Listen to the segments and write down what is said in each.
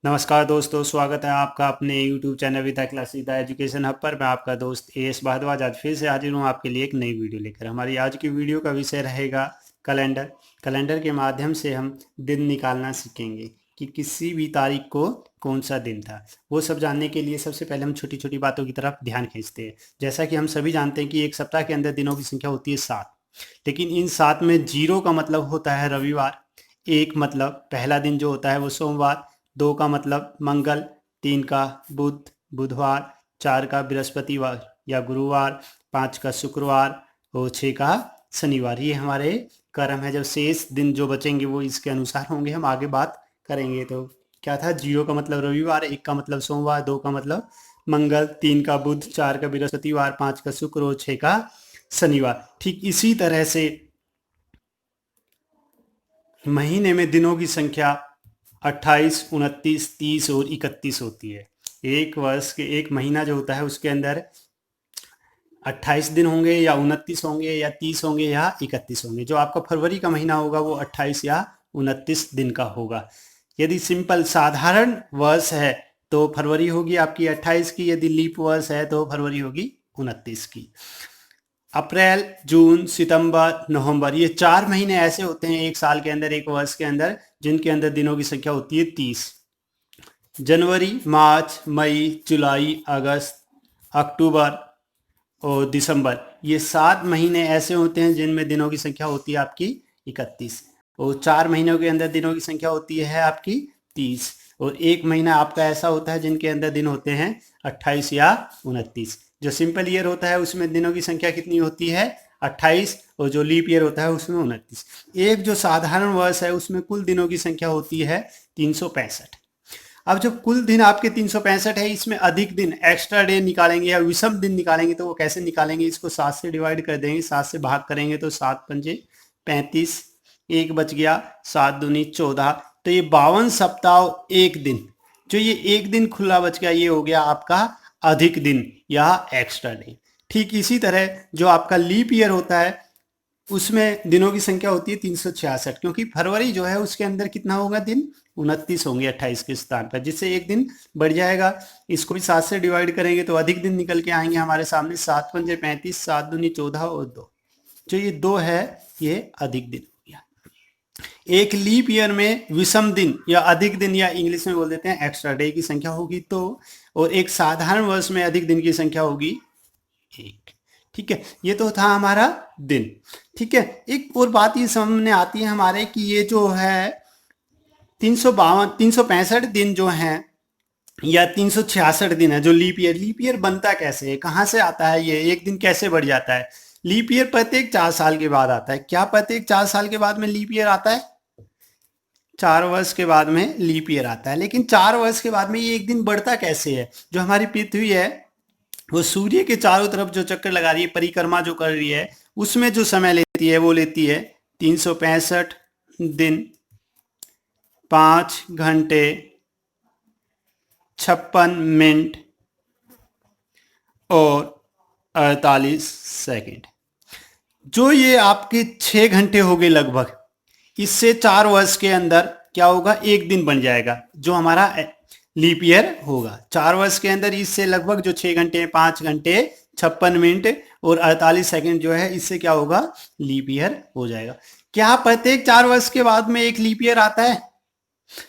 नमस्कार दोस्तों, स्वागत है आपका अपने YouTube चैनल विदा क्लासेस द एजुकेशन हब पर। मैं आपका दोस्त एस भारद्वाज आज फिर से हाजिर हूँ आपके लिए एक नई वीडियो लेकर। हमारी आज की वीडियो का विषय रहेगा कैलेंडर। कैलेंडर के माध्यम से हम दिन निकालना सीखेंगे कि किसी भी तारीख को कौन सा दिन था। वो सब जानने के लिए सबसे पहले हम छोटी छोटी बातों की तरफ ध्यान खींचते हैं। जैसा कि हम सभी जानते हैं कि एक सप्ताह के अंदर दिनों की संख्या होती है 7, लेकिन इन 7 में 0 का मतलब होता है रविवार, 1 मतलब पहला दिन जो होता है वो सोमवार, 2 का मतलब मंगल, 3 का बुध बुधवार, 4 का बृहस्पतिवार या गुरुवार, 5 का शुक्रवार और 6 का शनिवार। ये हमारे क्रम है। जब शेष दिन जो बचेंगे वो इसके अनुसार होंगे, हम आगे बात करेंगे। तो क्या था, 0 का मतलब रविवार, 1 का मतलब सोमवार, 2 का मतलब मंगल, 3 का बुध, 4 का बृहस्पतिवार, 5 का शुक्र और 6 का शनिवार। ठीक इसी तरह से महीने में दिनों की संख्या 28, 29, 30 और 31 होती है। एक वर्ष के एक महीना जो होता है उसके अंदर 28 दिन होंगे या 29 होंगे या 30 होंगे या 31 होंगे। जो आपका फरवरी का महीना होगा वो 28 या 29 दिन का होगा। यदि सिंपल साधारण वर्ष है तो फरवरी होगी आपकी 28 की, यदि लीप वर्ष है तो फरवरी होगी 29 की। अप्रैल, जून, सितंबर, नवंबर, ये 4 महीने ऐसे होते हैं एक साल के अंदर, एक वर्ष के अंदर, जिनके अंदर दिनों की संख्या होती है 30। जनवरी, मार्च, मई, जुलाई, अगस्त, अक्टूबर और दिसंबर, ये 7 महीने ऐसे होते हैं जिनमें दिनों की संख्या होती है आपकी 31। और 4 महीनों के अंदर दिनों की संख्या होती है आपकी 30। और एक महीना आपका ऐसा होता है जिनके अंदर दिन होते हैं 28 या 29। जो सिंपल ईयर होता है उसमें दिनों की संख्या कितनी होती है 28, और जो लीप ईयर होता है उसमें 29। एक जो साधारण वर्ष है उसमें कुल दिनों की संख्या होती है 365। अब जब कुल दिन आपके 365 है, इसमें अधिक दिन एक्स्ट्रा डे निकालेंगे या विषम दिन निकालेंगे तो वो कैसे निकालेंगे, इसको 7 से डिवाइड कर देंगे, 7 से भाग करेंगे तो 7 पंजे 35, एक बच गया, 7 दूनी 14, तो ये 52 सप्ताह एक दिन। जो ये एक दिन खुला बच गया ये हो गया आपका अधिक दिन या एक्स्ट्रा डे। ठीक इसी तरह जो आपका लीप ईयर होता है उसमें दिनों की संख्या होती है 366, क्योंकि फरवरी जो है उसके अंदर कितना होगा दिन 29 होंगे 28 के स्थान पर, जिससे एक दिन बढ़ जाएगा। इसको भी 7 से डिवाइड करेंगे तो अधिक दिन निकल के आएंगे हमारे सामने, 7 पंजे 35, 7 दूनी 14 और 2, जो ये 2 है ये अधिक दिन हो गया। एक लीप ईयर में विषम दिन या अधिक दिन या इंग्लिश में बोल देते हैं एक्स्ट्रा डे की संख्या होगी तो, और एक साधारण वर्ष में अधिक दिन की संख्या होगी 1। ठीक है, ये तो था हमारा दिन। ठीक है, एक और बात ये सामने आती है हमारे कि ये जो है 365 दिन जो हैं या 366 दिन है जो लीप ईयर बनता कैसे है, कहाँ से आता है, ये एक दिन कैसे बढ़ जाता है। लीप ईयर प्रत्येक 4 साल के बाद आता है। क्या प्रत्येक 4 साल के बाद में लीप ईयर आता है? 4 वर्ष के बाद में लीप ईयर आता है, लेकिन 4 वर्ष के बाद में ये एक दिन बढ़ता कैसे है। जो हमारी पृथ्वी है वो सूर्य के चारों तरफ जो चक्कर लगा रही है, परिक्रमा जो कर रही है, उसमें जो समय लेती है वो लेती है 365 दिन, 5 घंटे 56 मिनट और 48 सेकंड। जो ये आपके 6 घंटे हो गए लगभग, इससे 4 वर्ष के अंदर क्या होगा, एक दिन बन जाएगा जो हमारा लीप ईयर होगा। 4 वर्ष के अंदर इससे लगभग जो 6 घंटे 5 घंटे 56 मिनट और 48 सेकंड जो है, इससे क्या होगा, लीप ईयर हो जाएगा। क्या प्रत्येक 4 वर्ष के बाद में एक लीप ईयर आता है?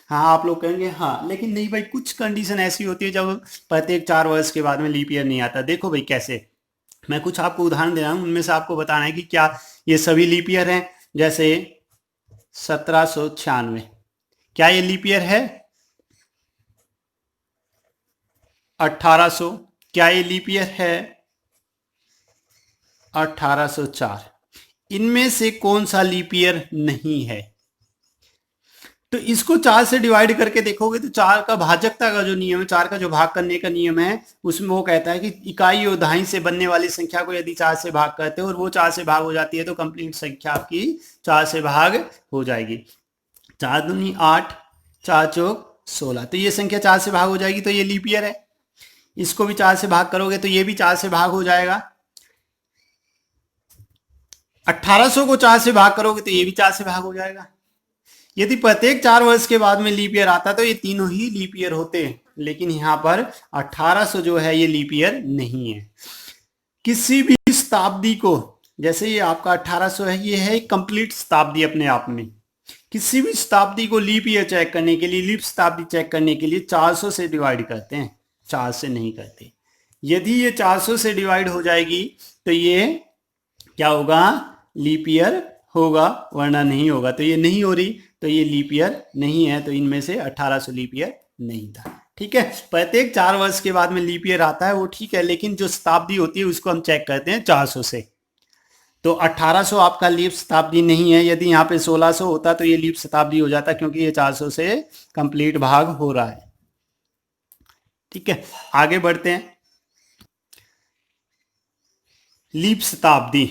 हाँ, आप लोग कहेंगे हाँ, लेकिन नहीं भाई, कुछ कंडीशन ऐसी होती है जब प्रत्येक 4 वर्ष के बाद में लीप ईयर नहीं आता। देखो भाई कैसे, मैं कुछ आपको उदाहरण दे रहा हूं, उनमें से आपको बताना है कि क्या ये सभी लीप ईयर हैं। जैसे 1796, क्या ये लीप ईयर है? 1800, क्या ये लीप ईयर है? 1804। इनमें से कौन सा लीप ईयर नहीं है? तो इसको 4 से डिवाइड करके देखोगे तो 4 का भाजकता का जो नियम है, 4 का जो भाग करने का नियम है, उसमें वो कहता है कि इकाई और दहाई से बनने वाली संख्या को यदि 4 से भाग करते हो और वो 4 से भाग हो जाती है तो कंप्लीट संख्या आपकी 4 से भाग हो जाएगी। 4 दूनी 8, 4 चौक 16, तो ये संख्या 4 से भाग हो जाएगी, तो ये लीप ईयर है। इसको भी 4 से भाग करोगे तो ये भी 4 से भाग हो जाएगा। 1800 को 4 से भाग करोगे तो ये भी 4 से भाग हो जाएगा। यदि प्रत्येक 4 वर्ष के बाद में लीप ईयर आता तो ये तीनों ही लीप ईयर होते, लेकिन यहाँ पर 1800 जो है ये लीप ईयर नहीं है। किसी भी शताब्दी को, जैसे ये आपका 1800 है, ये है एक कंप्लीट शताब्दी अपने आप में। किसी भी शताब्दी को लीप ईयर चेक करने के लिए, लीप शताब्दी चेक करने के लिए 400 से डिवाइड करते हैं, 4 से नहीं करते। यदि ये 400 से डिवाइड हो जाएगी तो ये क्या होगा, लीप ईयर होगा, वरना नहीं होगा। तो ये नहीं हो रही तो ये लीप ईयर नहीं है, तो इनमें से 1800 लीप ईयर नहीं था। ठीक है, प्रत्येक 4 वर्ष के बाद में लीप ईयर आता है वो ठीक है, लेकिन जो शताब्दी होती है उसको हम चेक करते हैं 400 से। तो 1800 आपका लीप शताब्दी नहीं है। यदि यहाँ पे 1600 होता तो ये लीप शताब्दी हो जाता, क्योंकि ये 400 से कंप्लीट भाग हो रहा है। ठीक है, आगे बढ़ते हैं। लीप शताब्दी,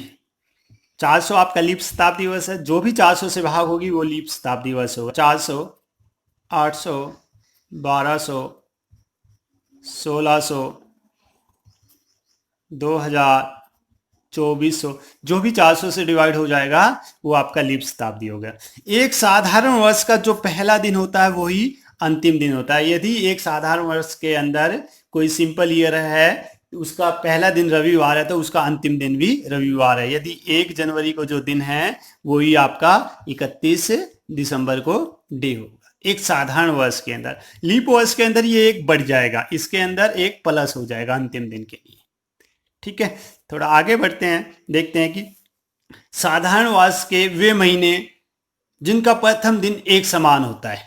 400 आपका लीप शताब्दी वर्ष है। जो भी 400 से भाग होगी वो लीप शताब्दी वर्ष होगा। 400, 800, 1200, 1600, 2000, 2400, जो भी 400 से डिवाइड हो जाएगा वो आपका लीप शताब्दी हो गया। एक साधारण वर्ष का जो पहला दिन होता है वही अंतिम दिन होता है। यदि एक साधारण वर्ष के अंदर कोई सिंपल ईयर है, उसका पहला दिन रविवार है, तो उसका अंतिम दिन भी रविवार है। यदि 1 जनवरी को जो दिन है वही आपका 31 दिसंबर को डे होगा। एक साधारण वर्ष के अंदर, लीप वर्ष के अंदर ये एक बढ़ जाएगा, इसके अंदर एक प्लस हो जाएगा अंतिम दिन के लिए। ठीक है, थोड़ा आगे बढ़ते हैं, देखते हैं कि साधारण वर्ष के वे महीने जिनका प्रथम दिन एक समान होता है।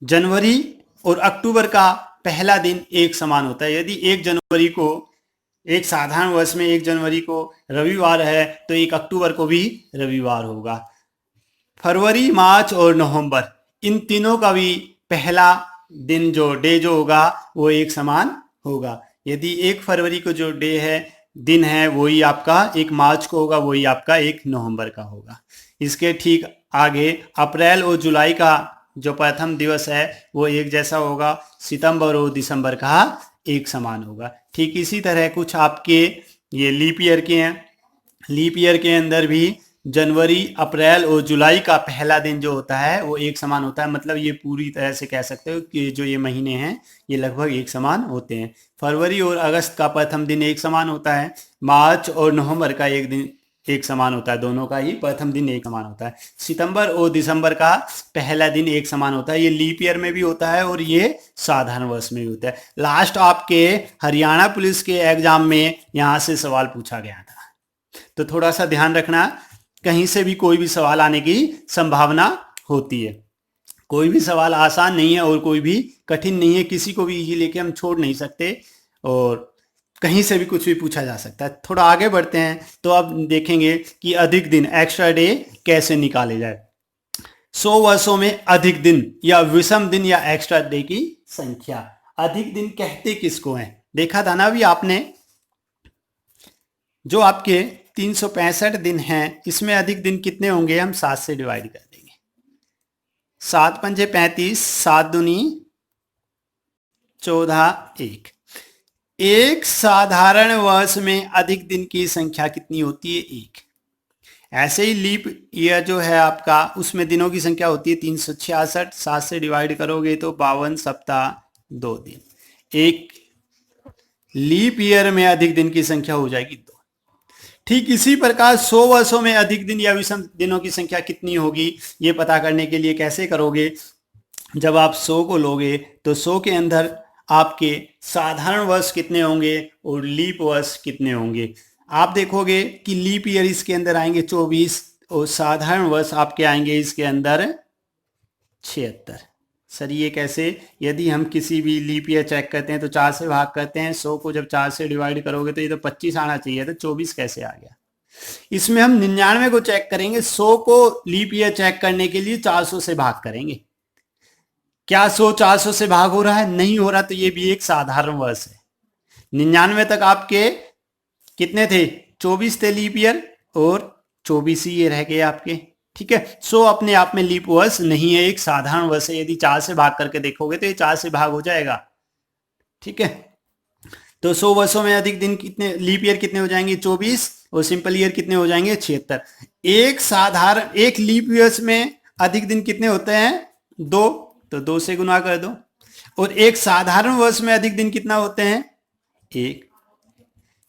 जनवरी और अक्टूबर का पहला दिन एक समान होता है। यदि 1 जनवरी को, एक साधारण वर्ष में 1 जनवरी को रविवार है तो 1 अक्टूबर को भी रविवार होगा। फरवरी, मार्च और नवंबर, इन तीनों का भी पहला दिन जो डे जो होगा वो एक समान होगा। यदि 1 फरवरी को जो डे है, दिन है, वही आपका 1 मार्च को होगा, वही आपका 1 नवंबर का होगा। इसके ठीक आगे अप्रैल और जुलाई का जो प्रथम दिवस है वो एक जैसा होगा, सितंबर और दिसंबर का एक समान होगा। ठीक इसी तरह कुछ आपके ये लीप ईयर के हैं। लीप ईयर के अंदर भी जनवरी, अप्रैल और जुलाई का पहला दिन जो होता है वो एक समान होता है। मतलब ये पूरी तरह से कह सकते हो कि जो ये महीने हैं ये लगभग एक समान होते हैं। फरवरी और अगस्त का प्रथम दिन एक समान होता है। मार्च और नवंबर का एक दिन एक समान होता है, दोनों का ही प्रथम दिन एक समान होता है। सितंबर और दिसंबर का पहला दिन एक समान होता है। ये लीप ईयर में भी होता है और ये साधारण वर्ष में भी होता है। लास्ट आपके हरियाणा पुलिस के एग्जाम में यहाँ से सवाल पूछा गया था, तो थोड़ा सा ध्यान रखना, कहीं से भी कोई भी सवाल आने की संभावना होती है। कोई भी सवाल आसान नहीं है और कोई भी कठिन नहीं है, किसी को भी इजी लेके हम छोड़ नहीं सकते और कहीं से भी कुछ भी पूछा जा सकता है। थोड़ा आगे बढ़ते हैं तो अब देखेंगे कि अधिक दिन, एक्स्ट्रा डे कैसे निकाले जाए। 100 वर्षों में अधिक दिन या विषम दिन या एक्स्ट्रा डे की संख्या। अधिक दिन कहते किसको हैं? देखा था ना अभी आपने, जो आपके 365 दिन हैं, इसमें अधिक दिन कितने होंगे? हम 7 से डिवाइड कर देंगे। 7 पंजे 35, 7 दूनी 14, 1। एक साधारण वर्ष में अधिक दिन की संख्या कितनी होती है? 1। ऐसे ही लीप ईयर जो है आपका, उसमें दिनों की संख्या होती है 366। 7 से डिवाइड करोगे तो 52 सप्ताह 2 दिन। एक लीप ईयर में अधिक दिन की संख्या हो जाएगी 2। ठीक इसी प्रकार 100 वर्षों में अधिक दिन या विषम दिनों की संख्या कितनी होगी, ये पता करने के लिए कैसे करोगे? जब आप 100 को लोगे तो 100 के अंदर आपके साधारण वर्ष कितने होंगे और लीप वर्ष कितने होंगे। आप देखोगे कि लीप ईयर इसके अंदर आएंगे 24 और साधारण वर्ष आपके आएंगे इसके अंदर 76। सर ये कैसे? यदि हम किसी भी लीप ईयर चेक करते हैं तो 4 से भाग करते हैं। 100 को जब 4 से डिवाइड करोगे तो ये तो 25 आना चाहिए, तो 24 कैसे आ गया? इसमें हम 99 को चेक करेंगे। 100 को लीप ईयर चेक करने के लिए 400 से भाग करेंगे। क्या 100 400 से भाग हो रहा है? नहीं हो रहा, तो ये भी एक साधारण वर्ष है। 99 तक आपके कितने थे? 24 थे लीप ईयर और 24 ही ये रह गए आपके। ठीक है, 100 अपने आप में लीप वर्ष नहीं है, एक साधारण वर्ष है। यदि 4 से भाग करके देखोगे तो ये 4 से भाग हो जाएगा। ठीक है, तो 100 वर्षों में अधिक दिन कितने, लीप ईयर कितने हो जाएंगे? 24 और सिंपल ईयर कितने हो जाएंगे? 76। एक लीप ईयर्स में अधिक दिन कितने होते हैं? 2, तो 2 से गुना कर दो। और एक साधारण वर्ष में अधिक दिन कितना होते हैं? 1।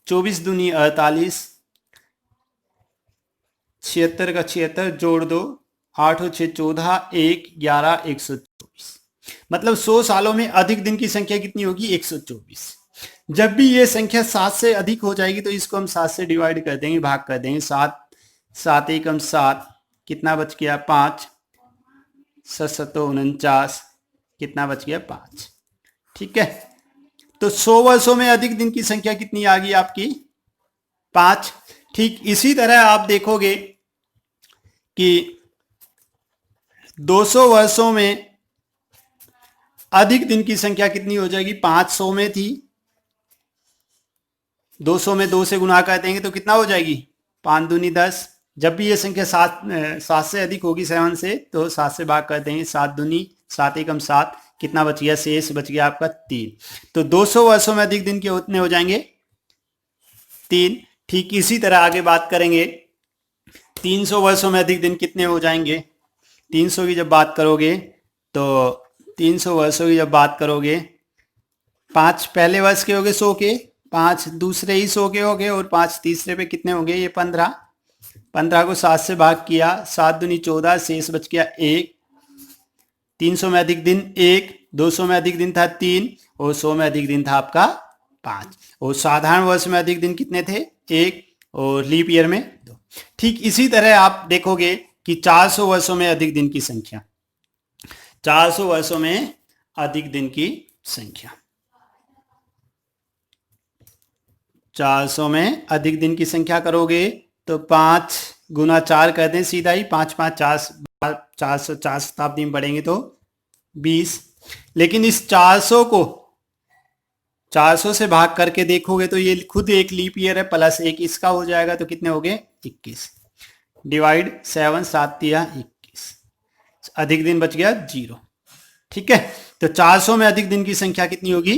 24 दूनी 48, 76 का 76 जोड़ दो, 8 और 6 14, 1 11 124। मतलब 100 सालों में अधिक दिन की संख्या कितनी होगी? 124। जब भी ये संख्या 7 से अधिक हो जाएगी तो इसको हम 7 से डिवाइड कर देंगे, भाग कर देंगे। 7 7 एकम 7, कितना बच गया? 5। 7 7 49, कितना बच गया? 5। ठीक है, तो 100 वर्षों में अधिक दिन की संख्या कितनी आ गई आपकी? 5। ठीक इसी तरह आप देखोगे कि 200 वर्षों में अधिक दिन की संख्या कितनी हो जाएगी? 500 में थी, 200 में 2 से गुना कर देंगे तो कितना हो जाएगी? 5 दूनी 10। जब भी ये संख्या 7 से अधिक होगी 7 से, तो 7 से भाग कर देंगे। 7 दूनी 7 एकम 7, कितना बच गया? शेष बच गया आपका 3। तो 200 वर्षों में अधिक दिन के उतने हो जाएंगे 3। ठीक इसी तरह आगे बात करेंगे, 300 वर्षों में अधिक दिन कितने हो जाएंगे? 300 की जब बात करोगे तो 300 वर्षों की जब बात करोगे, 5 पहले वर्ष के हो गए 100 के, 5 दूसरे ही 100 के हो गए, और 5 तीसरे पे कितने होंगे? ये 15। 15 को 7 से भाग किया, 7 दूनी 14, शेष बच गया 1। 300 में अधिक दिन 1, 200 में अधिक दिन था 3, और 100 में अधिक दिन था आपका 5। और साधारण वर्ष में अधिक दिन कितने थे? 1, और लीप ईयर में 2। ठीक इसी तरह आप देखोगे कि 400 वर्षों में अधिक दिन की संख्या, 400 वर्षों में अधिक दिन की संख्या, 400 में अधिक दिन की संख्या करोगे तो 5 गुना 4 कर दें सीधा ही, 5 5 400, 4 शताब्दी में बढ़ेंगे तो 20। लेकिन इस 400 को 400 से भाग करके देखोगे तो ये खुद एक लीप ईयर है, प्लस एक इसका हो जाएगा तो कितने हो गए? 21। डिवाइड 7, 7 दिया 21, अधिक दिन बच गया 0। ठीक है, तो 400 में अधिक दिन की संख्या कितनी होगी?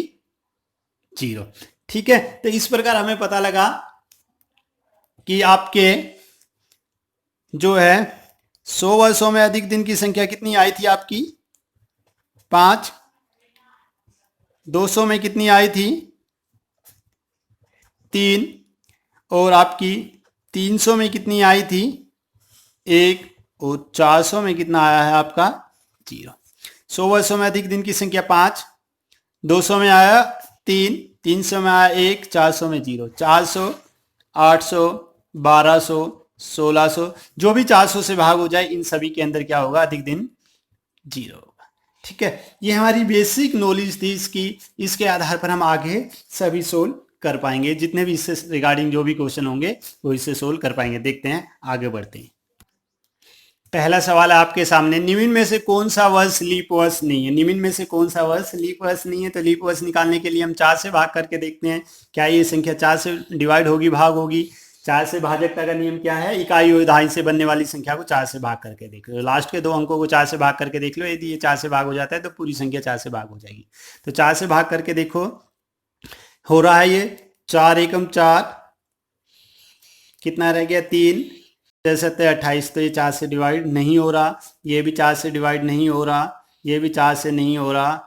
0। ठीक है, तो इस प्रकार हमें पता लगा कि आपके जो है 100 वर्षों में अधिक दिन की संख्या कितनी आई थी आपकी? 5। 200 में कितनी आई थी? 3। और आपकी 300 में कितनी आई थी? 1। और 400 में कितना आया है आपका? 0। 100 वर्षों में अधिक दिन की संख्या 5, 200 में आया 3, 300 में आया 1, 400 में 0। 400, 800, 1200, 1600, जो भी 400 से भाग हो जाए इन सभी के अंदर क्या होगा? अधिक दिन 0 होगा। ठीक है, ये हमारी बेसिक नॉलेज थी इसकी, इसके आधार पर हम आगे सभी सोल्व कर पाएंगे, जितने भी इससे रिगार्डिंग जो भी क्वेश्चन होंगे वो इससे सोल्व कर पाएंगे। देखते हैं, आगे बढ़ते हैं। पहला सवाल है आपके सामने, निम्न में से कौन सा वर्ष लीप वर्ष नहीं है? निम्न में से कौन सा वर्ष लीप वर्ष नहीं है? तो लीप वर्ष निकालने के लिए हम 4 से भाग करके देखते हैं, क्या ये संख्या 4 से डिवाइड होगी, भाग होगी? 4 से भाजकता का नियम क्या है? इकाई और दहाई से बनने वाली संख्या को 4 से भाग करके देख लो। लास्ट के 2 अंकों को 4 से भाग करके देख लो, यदि ये 4 से भाग हो जाता है तो पूरी संख्या 4 से भाग हो जाएगी। तो 4 से भाग करके देखो, हो रहा है ये 4 एकम 4, कितना रह गया? 3, 7 28, तो ये 4 से डिवाइड नहीं हो रहा, ये भी 4 से डिवाइड नहीं हो रहा, ये भी 4 से नहीं हो रहा,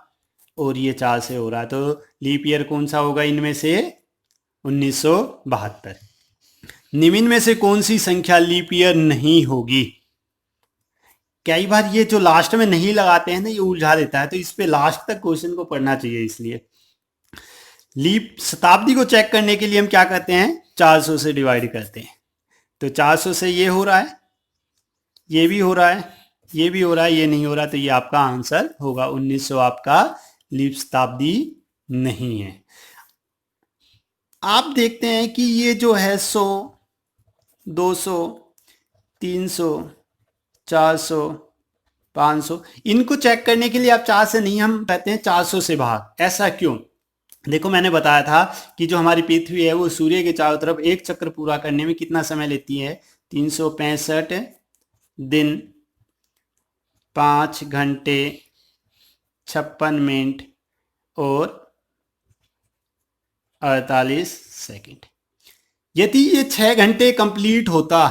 और ये 4 से हो रहा। तो लीप ईयर कौन सा होगा इनमें से? 1972। निम्न में से कौन सी संख्या लीप ईयर नहीं होगी? कई बार ये जो लास्ट में नहीं लगाते हैं ना, ये उलझा देता है, तो इस पे लास्ट तक क्वेश्चन को पढ़ना चाहिए। इसलिए लीप शताब्दी को चेक करने के लिए हम क्या करते हैं? 400 से डिवाइड करते हैं। तो 400 से ये हो रहा है, ये भी हो रहा है, ये भी हो रहा है, ये नहीं हो रहा, तो ये आपका आंसर होगा 1900 आपका लीप शताब्दी नहीं है। आप देखते हैं कि ये जो है 100, 200, 300, 400, 500, इनको चेक करने के लिए आप 4 से नहीं, हम कहते हैं 400 से भाग। ऐसा क्यों? देखो, मैंने बताया था कि जो हमारी पृथ्वी है वो सूर्य के चारों तरफ एक चक्र पूरा करने में कितना समय लेती है? 365 दिन, 5 घंटे, 56 मिनट और 48 सेकंड। यदि ये 6 घंटे कंप्लीट होता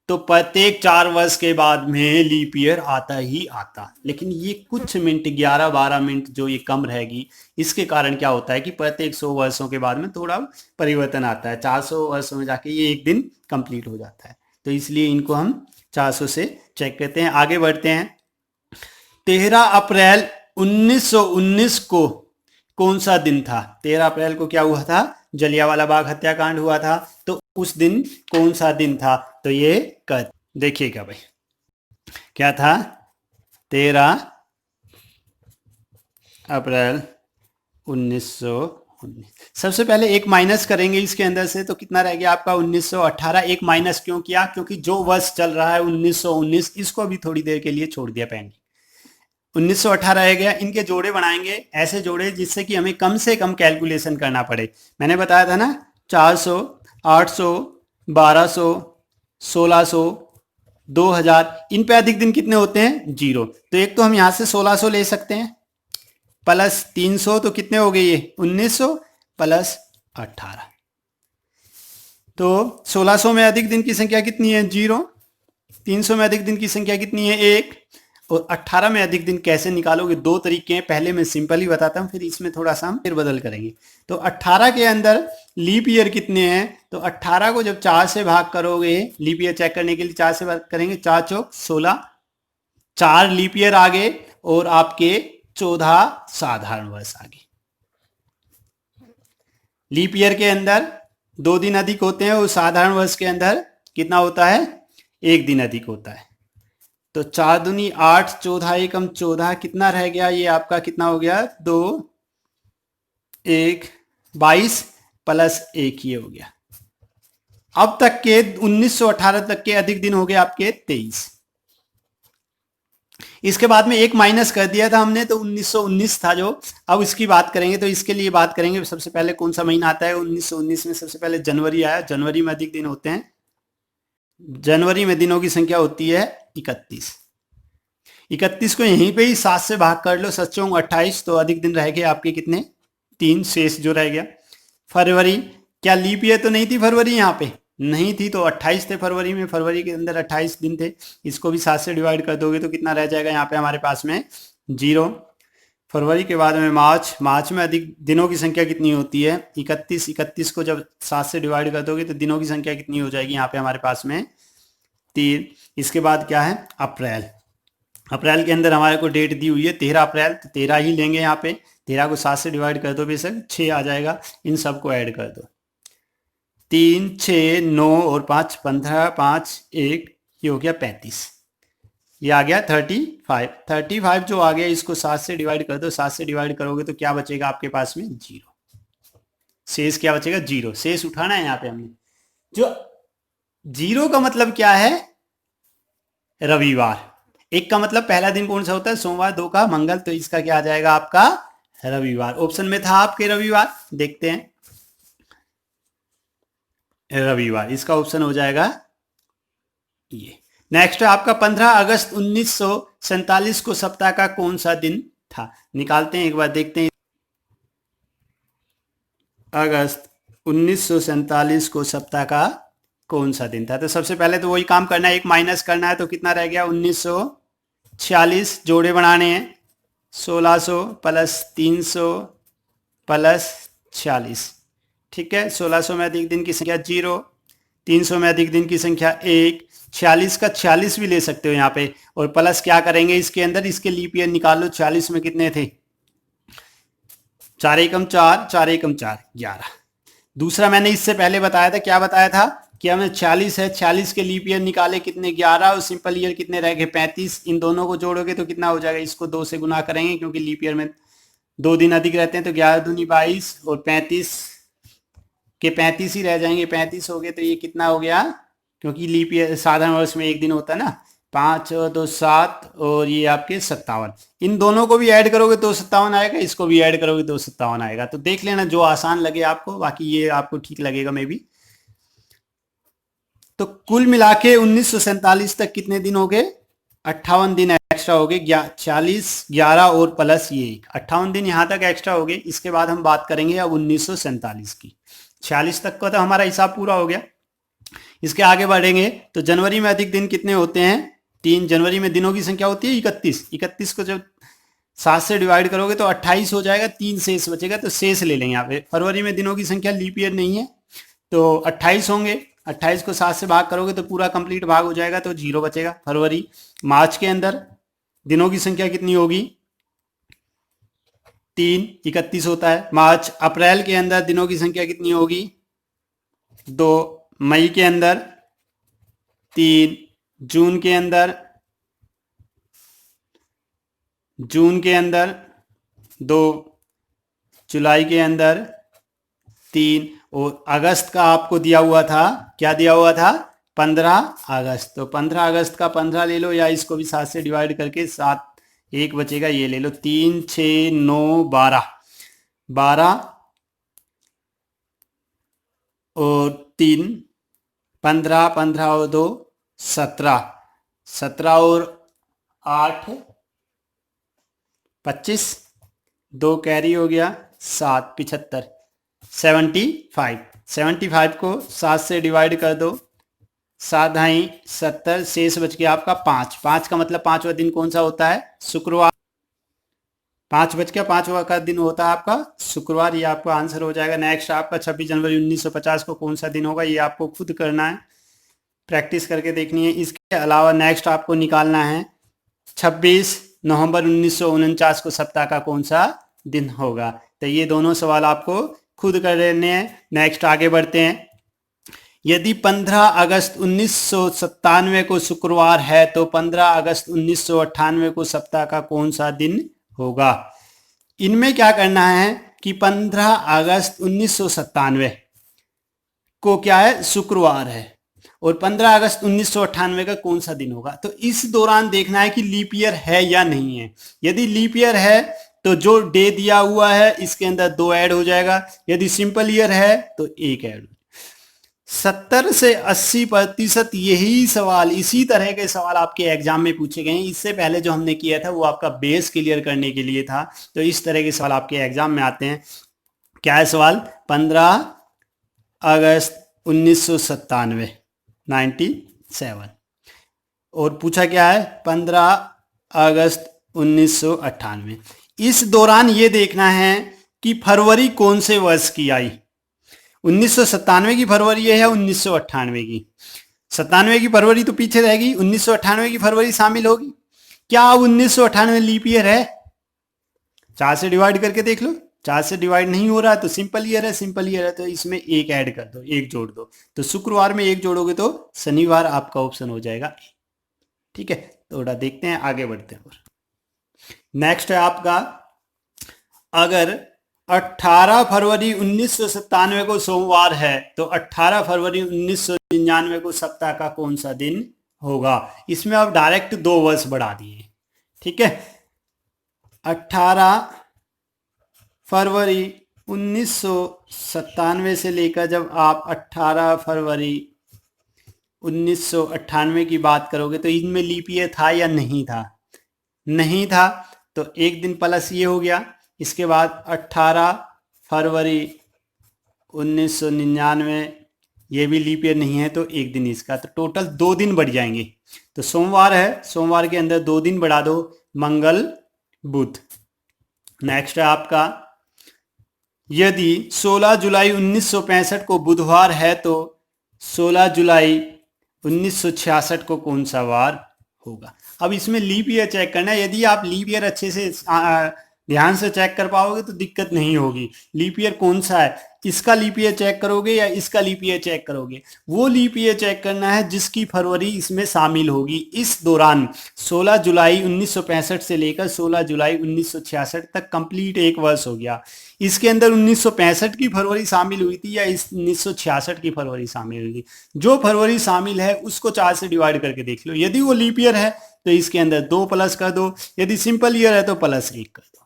तो प्रत्येक 4 वर्ष के बाद में लीप ईयर आता ही आता। लेकिन ये कुछ मिनट 11-12 मिनट जो ये कम रहेगी, इसके कारण क्या होता है कि प्रत्येक 100 वर्षों के बाद में थोड़ा परिवर्तन आता है। 400 वर्षों में जाके ये एक दिन कंप्लीट हो जाता है, तो इसलिए इनको हम 400 से चेक करते हैं। आगे बढ़ते हैं। 13 अप्रैल 1919 को कौन सा दिन था? 13 अप्रैल को क्या हुआ था? जलियांवाला बाग हत्याकांड हुआ था। तो उस दिन कौन सा दिन था? तो ये देखिएगा भाई, क्या था? 13 अप्रैल 1919। सबसे पहले एक माइनस करेंगे इसके अंदर से, तो कितना रह गया आपका? 1918। एक माइनस क्यों किया? क्योंकि जो वर्ष चल रहा है 1919, इसको अभी थोड़ी देर के लिए छोड़ दिया पेंडिंग। 1918 रह गया। इनके जोड़े बनाएंगे, ऐसे जोड़े जिससे कि हमें कम से कम कैलकुलेशन करना पड़े। मैंने बताया था ना, 400, 800, 1200, 1600, 2000, इन पे अधिक दिन कितने होते हैं? 0। तो एक तो हम यहां से 1600 ले सकते हैं, प्लस 300, तो कितने हो गए ये? 1900 प्लस 18। तो 1600 में अधिक दिन की संख्या कितनी है? 0। 300 में अधिक दिन की संख्या कितनी है? 1। और 18 में अधिक दिन कैसे निकालोगे? 2 तरीके हैं। पहले मैं सिंपल ही बताता हूं, फिर इसमें थोड़ा सा हम फिर बदल करेंगे। तो 18 के अंदर लीप ईयर कितने हैं? तो 18 को जब 4 से भाग करोगे, लीप ईयर चेक करने के लिए 4 से भाग करेंगे, 4 चौक 16, 4 लीप ईयर आगे और आपके 14 साधारण वर्ष आगे। लीप ईयर के अंदर 2 दिन अधिक होते हैं और साधारण वर्ष के अंदर कितना होता है? 1 दिन अधिक होता है। तो 4 दूनी 8, 14 एकम 14, कितना रह गया? ये आपका कितना हो गया? 2, 1, 22 प्लस 1 ये हो गया। अब तक के 1918 तक के अधिक दिन हो गए आपके 23। इसके बाद में एक माइनस कर दिया था हमने, तो 1919 था जो। अब इसकी बात करेंगे, तो इसके लिए बात करेंगे सबसे पहले कौन सा महीना आता है 1919 में? सबसे पहले जनवरी आया। जनवरी में अधिक दिन होते हैं। जनवरी में दिनों की संख्या होती है 31। 31 को यहीं पे ही 7 से भाग कर लो, 7 चौंग 28, तो अधिक दिन रह गए आपके कितने? 3 शेष जो रह गया। फरवरी, क्या लीप ईयर तो नहीं थी फरवरी? यहाँ पे नहीं थी, तो 28 थे फरवरी में। फरवरी के अंदर 28 दिन थे। इसको भी 7 से डिवाइड कर दोगे तो कितना रह जाएगा यहाँ पे हमारे पास में? 0। फरवरी के बाद में मार्च। मार्च में अधिक दिनों की संख्या कितनी होती है? 31। 31 को जब 7 से डिवाइड कर दोगे तो दिनों की संख्या कितनी हो जाएगी यहाँ पे हमारे पास में? 3। इसके बाद क्या है? अप्रैल। अप्रैल के अंदर हमारे को डेट दी हुई है 13 अप्रैल, तो 13 ही लेंगे यहाँ पे। 13 को 7 से डिवाइड कर दो, बेशक 6 आ जाएगा। इन सबको ऐड कर दो, 3, 6, 9 और 5, 15, 5, 1, ये हो गया 35। ये आ गया 35। 35 जो आ गया, इसको 7 से डिवाइड कर दो। 7 से डिवाइड करोगे तो क्या बचेगा आपके पास में? 0। शेष क्या बचेगा? 0। शेष उठाना है यहाँ पे हमने। जो 0 का मतलब क्या है? रविवार। 1 का मतलब पहला दिन कौन सा होता है? सोमवार। 2 का मंगल, तो इसका क्या आ जाएगा आपका? रविवार। ऑप्शन में था आपके रविवार, देखते हैं। रविवार, इसका ऑप्शन हो जाएगा ये। नेक्स्ट है आपका 15 अगस्त 1947 को सप्ताह का कौन सा दिन था? निकालते हैं एक बार, देखते हैं। अगस्त 1947 को सप्ताह का कौन सा दिन था? तो सबसे पहले तो वही काम करना है, एक माइनस करना है। तो कितना रह गया? 1946। जोड़े बनाने हैं, 1600 प्लस 300 प्लस 46। ठीक है। 1600 में अधिक दिन की संख्या 0, 300 में अधिक दिन की संख्या 1, 46 का 46 भी ले सकते हो यहाँ पे। और प्लस क्या करेंगे इसके अंदर? इसके लीप ईयर निकाल लो। 46 में कितने थे? 4 एकम 4, 4 एकम 4, 11। दूसरा मैंने इससे पहले बताया था, क्या बताया था कि हमें 46 है, 46 के लीप ईयर निकाले कितने? 11। और सिंपल ईयर कितने रह गए? 35। इन दोनों को जोड़ोगे तो कितना हो जाएगा? इसको 2 से गुना करेंगे, क्योंकि लीप ईयर में 2 दिन अधिक रहते हैं। तो 11 दूनी 22 और 35 के 35 ही रह जाएंगे। 35 हो गए, तो ये कितना हो गया? क्योंकि लीप ईयर साधारण वर्ष में 1 दिन होता है ना। 5 और 2 7 और ये आपके 57। इन दोनों को भी ऐड करोगे तो 57 आएगा, इसको भी ऐड करोगे तो 57 आएगा। तो देख लेना जो आसान लगे आपको, बाकी ये आपको ठीक लगेगा मे भी। तो कुल मिला के 1947 तक कितने दिन हो गए? 58 दिन एक्स्ट्रा हो गए। 40, 11 और प्लस ये 1, 58 दिन यहाँ तक एक्स्ट्रा हो गए। इसके बाद हम बात करेंगे अब 1947 की। 46 तक का तो हमारा हिसाब पूरा हो गया। इसके आगे बढ़ेंगे तो जनवरी में अधिक दिन कितने होते हैं? 3। जनवरी में दिनों की संख्या होती है 31। 31 को जब 7 से डिवाइड करोगे तो 28 हो जाएगा, 3 शेष बचेगा, तो शेष ले लेंगे यहाँ पे। फरवरी में दिनों की संख्या लीप ईयर नहीं है तो 28 होंगे। 28 को 7 से भाग करोगे तो पूरा कंप्लीट भाग हो जाएगा, तो 0 बचेगा फरवरी। मार्च के अंदर दिनों की संख्या कितनी होगी? 3, 31 होता है मार्च। अप्रैल के अंदर दिनों की संख्या कितनी होगी? 2। मई के अंदर 3। जून के अंदर 2। जुलाई के अंदर 3। और अगस्त का आपको दिया हुआ था, क्या दिया हुआ था? 15 अगस्त। तो 15 अगस्त का 15 ले लो, या इसको भी 7 से डिवाइड करके 7, 1 बचेगा, ये ले लो। 3, 6, 9, 12। 12 और 3 15, 15 और 2 17, 17 और 8 25, 2 कैरी हो गया, 7, 75, 75। 75 को 7 से डिवाइड कर दो, 7 ढाई 70, शेष बच गया आपका 5। 5 का मतलब 5वां दिन कौन सा होता है? शुक्रवार। 5 बच गया, 5वां का दिन होता है आपका शुक्रवार। ये आपका आंसर हो जाएगा। नेक्स्ट आपका 26 जनवरी 1950 को कौन सा दिन होगा? ये आपको खुद करना है, प्रैक्टिस करके देखनी है। इसके अलावा नेक्स्ट आपको निकालना है 26 नवंबर 1949 को सप्ताह का कौन सा दिन होगा। तो ये दोनों सवाल आपको खुद कर लेने हैं। नेक्स्ट आगे बढ़ते हैं। यदि 15 अगस्त 1997 को शुक्रवार है तो 15 अगस्त 1998 को सप्ताह का कौन सा दिन होगा? इनमें क्या करना है कि 15 अगस्त 1997 को क्या है? शुक्रवार है, और 15 अगस्त 1998 का कौन सा दिन होगा? तो इस दौरान देखना है कि लीप ईयर है या नहीं है। यदि लीप ईयर है तो जो डे दिया हुआ है इसके अंदर 2 ऐड हो जाएगा। यदि सिंपल ईयर है तो 1 ऐड। 70 से 80% यही सवाल, इसी तरह के सवाल आपके एग्जाम में पूछे गए हैं। इससे पहले जो हमने किया था वो आपका बेस क्लियर करने के लिए था, तो इस तरह के सवाल आपके एग्जाम में आते हैं। क्या है सवाल? 15 अगस्त 1997 97, और पूछा क्या है? 15 अगस्त 1998। इस दौरान ये देखना है कि फरवरी कौन से वर्ष की आई। 1997 की फरवरी है या 1998 की? 97 की फरवरी तो पीछे रहेगी, 1998 की फरवरी शामिल होगी। क्या 1998 लीप ईयर है? 4 से डिवाइड करके देख लो। 4 से डिवाइड नहीं हो रहा है तो सिंपल ईयर है। सिंपल ईयर है तो इसमें 1 ऐड कर दो, 1 जोड़ दो। तो शुक्रवार में 1 जोड़ोगे तो शनिवार आपका ऑप्शन हो जाएगा। ठीक है, थोड़ा देखते हैं, आगे बढ़ते हैं। नेक्स्ट है आपका, अगर 18 फरवरी 1997 को सोमवार है तो 18 फरवरी 1999 को सप्ताह का कौन सा दिन होगा? इसमें आप डायरेक्ट 2 वर्ष बढ़ा दिए। ठीक है, 18 फरवरी 1997 से लेकर जब आप 18 फरवरी 1998 की बात करोगे तो इनमें लीप ईयर था या नहीं था? नहीं था, तो 1 दिन प्लस ये हो गया। इसके बाद 18 फरवरी 1999, ये भी लीप ईयर नहीं है तो 1 दिन इसका, तो टोटल 2 दिन बढ़ जाएंगे। तो सोमवार है, सोमवार के अंदर 2 दिन बढ़ा दो, मंगल बुध। नेक्स्ट है आपका, यदि 16 जुलाई 1965 को बुधवार है तो 16 जुलाई 1966 को कौन सा वार होगा? अब इसमें लीप ईयर चेक करना है। यदि आप लीप ईयर अच्छे से ध्यान से चेक कर पाओगे तो दिक्कत नहीं होगी। लीप ईयर कौन सा है, इसका लीप ईयर चेक करोगे या इसका लीप ईयर चेक करोगे? वो लीप ईयर चेक करना है जिसकी फरवरी इसमें शामिल होगी। इस दौरान 16 जुलाई 1965 से लेकर 16 जुलाई 1966 तक कंप्लीट 1 वर्ष हो गया। इसके अंदर 1965 की फरवरी शामिल हुई थी या 1966 की फरवरी शामिल हुई थी? जो फरवरी शामिल है उसको 4 से डिवाइड करके देख लो। यदि वो लीप ईयर है तो इसके अंदर 2 प्लस कर दो, यदि सिंपल ईयर है तो प्लस 1 कर दो।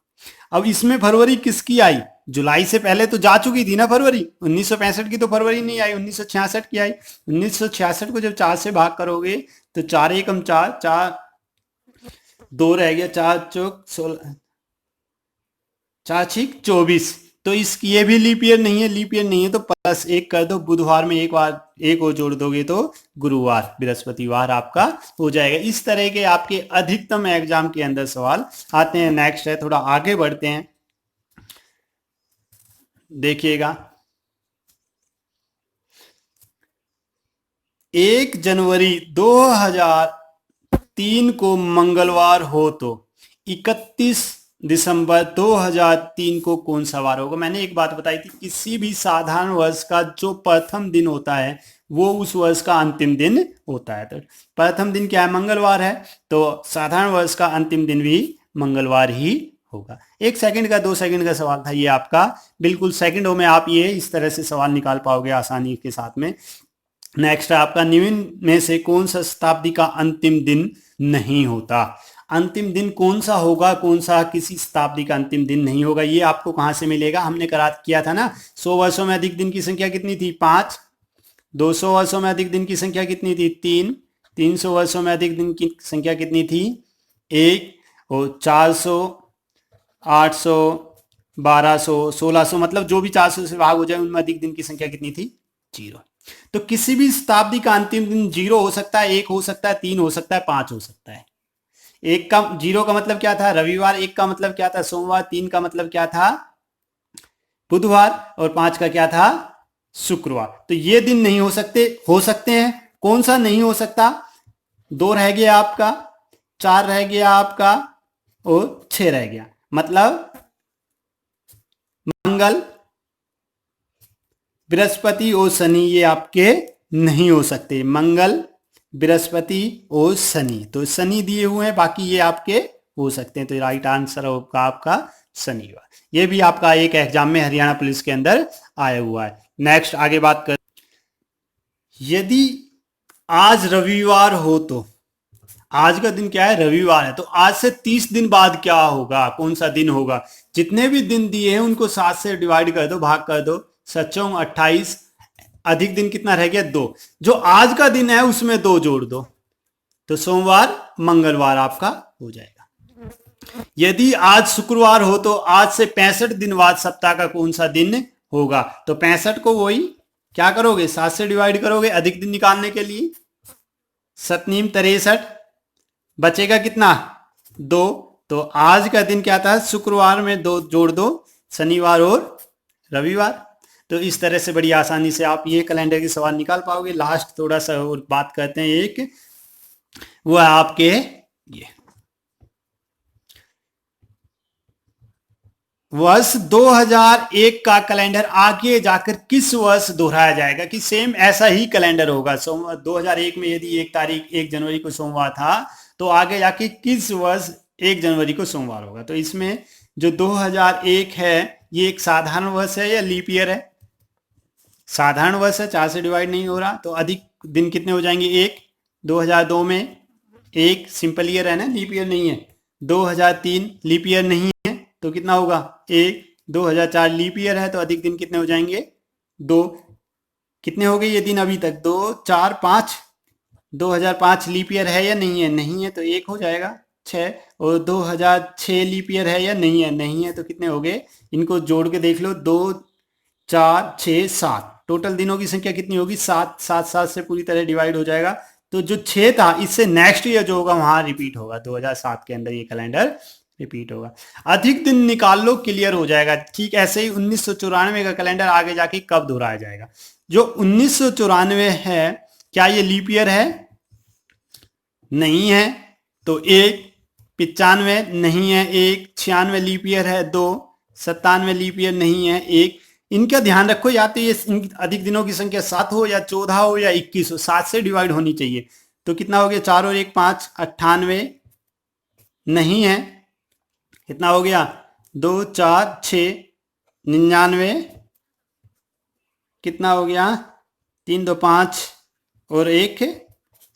अब इसमें फरवरी किसकी आई? जुलाई से पहले तो जा चुकी थी ना फरवरी। 1965 की तो फरवरी नहीं आई, 1966 की आई। 1966 को जब 4 से भाग करोगे तो 4 एकम 4, 4 2 रह गया, 4 चौक 16, 4 छीक 24, तो इस ये भी लीप ईयर नहीं है, लीप ईयर नहीं है तो प्लस एक कर दो, बुधवार में एक बार एक और जोड़ दोगे तो गुरुवार बृहस्पतिवार आपका हो जाएगा। इस तरह के आपके अधिकतम एग्जाम के अंदर सवाल आते हैं। नेक्स्ट है, थोड़ा आगे बढ़ते हैं, देखिएगा 1 जनवरी 2003 को मंगलवार हो तो 31 दिसंबर 2003 को कौन सा वार होगा। मैंने एक बात बताई थी, किसी भी साधारण वर्ष का जो प्रथम दिन होता है वो उस वर्ष का अंतिम दिन होता है। तो प्रथम दिन क्या है, मंगलवार है, तो साधारण वर्ष का अंतिम दिन भी मंगलवार ही होगा। 1 सेकंड का 2 सेकंड का सवाल था ये आपका, बिल्कुल सेकंडों में आप ये इस तरह से सवाल निकाल पाओगे आसानी के साथ में। नेक्स्ट है आपका, निम्न में से कौन सा शताब्दी का अंतिम दिन नहीं होता। अंतिम दिन कौन सा होगा, कौन सा किसी शताब्दी का अंतिम दिन नहीं होगा, ये आपको कहां से मिलेगा। हमने किया था ना, 100 वर्षों में अधिक दिन की संख्या कितनी थी, 5। 200 वर्षों में अधिक दिन की संख्या कितनी थी, 3। 300 वर्षों में अधिक दिन की संख्या कितनी थी, 1। और 400, 800, 1200, 1600, मतलब जो भी 400 से भाग हो जाए उनमें अधिक दिन की संख्या कितनी थी, 0। तो किसी भी शताब्दी का अंतिम दिन 0 हो सकता है, 1 हो सकता है, 3 हो सकता है, 5 हो सकता है। 1 का 0 का मतलब क्या था, रविवार। 1 का मतलब क्या था, सोमवार। 3 का मतलब क्या था, बुधवार। और 5 का क्या था, शुक्रवार। तो ये दिन नहीं हो सकते हैं। कौन सा नहीं हो सकता, 2 रह गया आपका, 4 रह गया आपका और 6 रह गया। मतलब मंगल, बृहस्पति और शनि ये आपके नहीं हो सकते। मंगल, बृहस्पति और शनि, तो शनि दिए हुए हैं, बाकी ये आपके हो सकते हैं। तो राइट आंसर होगा आपका शनिवार। ये भी आपका एक एग्जाम में हरियाणा पुलिस के अंदर आया हुआ है। नेक्स्ट आगे बात कर, यदि आज रविवार हो तो, आज का दिन क्या है, रविवार है, तो आज से 30 दिन बाद क्या होगा, कौन सा दिन होगा। जितने भी दिन दिए हैं उनको 7 से डिवाइड कर दो, भाग कर दो, 7 28, अधिक दिन कितना रह गया, 2। जो आज का दिन है उसमें 2 जोड़ दो, तो सोमवार मंगलवार आपका हो जाएगा। यदि आज शुक्रवार हो तो आज से 65 दिन बाद सप्ताह का कौन सा दिन होगा। तो 65 को वही क्या करोगे, 7 से डिवाइड करोगे अधिक दिन निकालने के लिए, 7 63, बचेगा कितना, 2। तो आज का दिन क्या था, शुक्रवार में 2 जोड़ दो, शनिवार और रविवार। तो इस तरह से बड़ी आसानी से आप ये कैलेंडर के सवाल निकाल पाओगे। लास्ट थोड़ा सा और बात करते हैं, एक वो है आपके ये वर्ष 2001 का कैलेंडर आगे जाकर किस वर्ष दोहराया जाएगा, कि सेम ऐसा ही कैलेंडर होगा। 2001 में यदि 1 जनवरी को सोमवार था, तो आगे जाके किस वर्ष 1 जनवरी को सोमवार होगा। तो इसमें जो 2001 है ये एक साधारण वर्ष है या लीप ईयर है, साधारण वर्ष है, 4 से डिवाइड नहीं हो रहा, तो अधिक दिन कितने हो जाएंगे, 1। 2002 में 1 सिंपल ईयर है ना, लीप ईयर नहीं है। 2003 लीप ईयर नहीं है, तो कितना होगा, 1। 2004 लीप ईयर है, तो अधिक दिन कितने हो जाएंगे, 2। कितने हो गए ये दिन अभी तक, 2 4 5। 2005 लीप ईयर है या नहीं है, नहीं है, तो 1 हो जाएगा, 6। और 2006 लीप ईयर है या नहीं है, नहीं है, तो कितने हो गए, इनको जोड़ के देख लो, 2 4 6 7। टोटल दिनों की संख्या कितनी होगी, 7। 7 7 से पूरी तरह डिवाइड हो जाएगा। तो जो 6 था इससे नेक्स्ट ईयर जो होगा वहां रिपीट होगा, 2007 के अंदर ये कैलेंडर रिपीट होगा। अधिक दिन निकाल लो, क्लियर हो जाएगा। ठीक ऐसे ही 1994 का कैलेंडर आगे जाके कब दोहराया जाएगा। जो 1994 है, क्या ये लीप ईयर है, नहीं है, तो 1। 95 नहीं है, 1। 96 लीप ईयर है, 2। 97 लीप ईयर नहीं है, 1। इनका ध्यान रखो, या तो ये अधिक दिनों की संख्या 7 हो या 14 हो या 21 हो, 7 से डिवाइड होनी चाहिए। तो कितना हो गया, 4 और 1 5, 98 नहीं है, कितना हो गया, 2 4 6 99, कितना हो गया, 3 2 5 और 1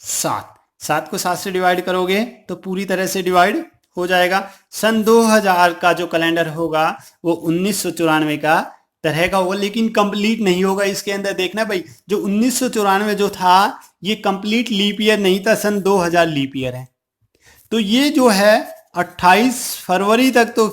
7। 7 को 7 से डिवाइड करोगे तो पूरी तरह से डिवाइड हो जाएगा। सन 2000 का जो कैलेंडर होगा वो 1994 का तरह का होगा, लेकिन कंप्लीट नहीं होगा। इसके अंदर देखना भाई, जो 1994 जो था ये कंप्लीट लीप ईयर नहीं था, सन 2000 लीप ईयर है। तो ये जो है 28 फरवरी तक तो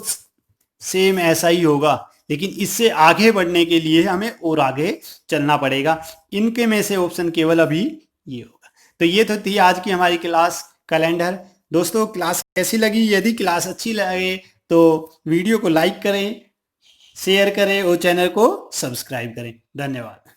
सेम ऐसा ही होगा, लेकिन इससे आगे बढ़ने के लिए हमें और आगे चलना पड़ेगा। इनके में से ऑप्शन केवल अभी ये होगा। तो ये तो थी आज की हमारी क्लास कैलेंडर। दोस्तों क्लास कैसी लगी? यदि क्लास अच्छी लगे तो वीडियो को लाइक करें, शेयर करें और चैनल को सब्सक्राइब करें। धन्यवाद।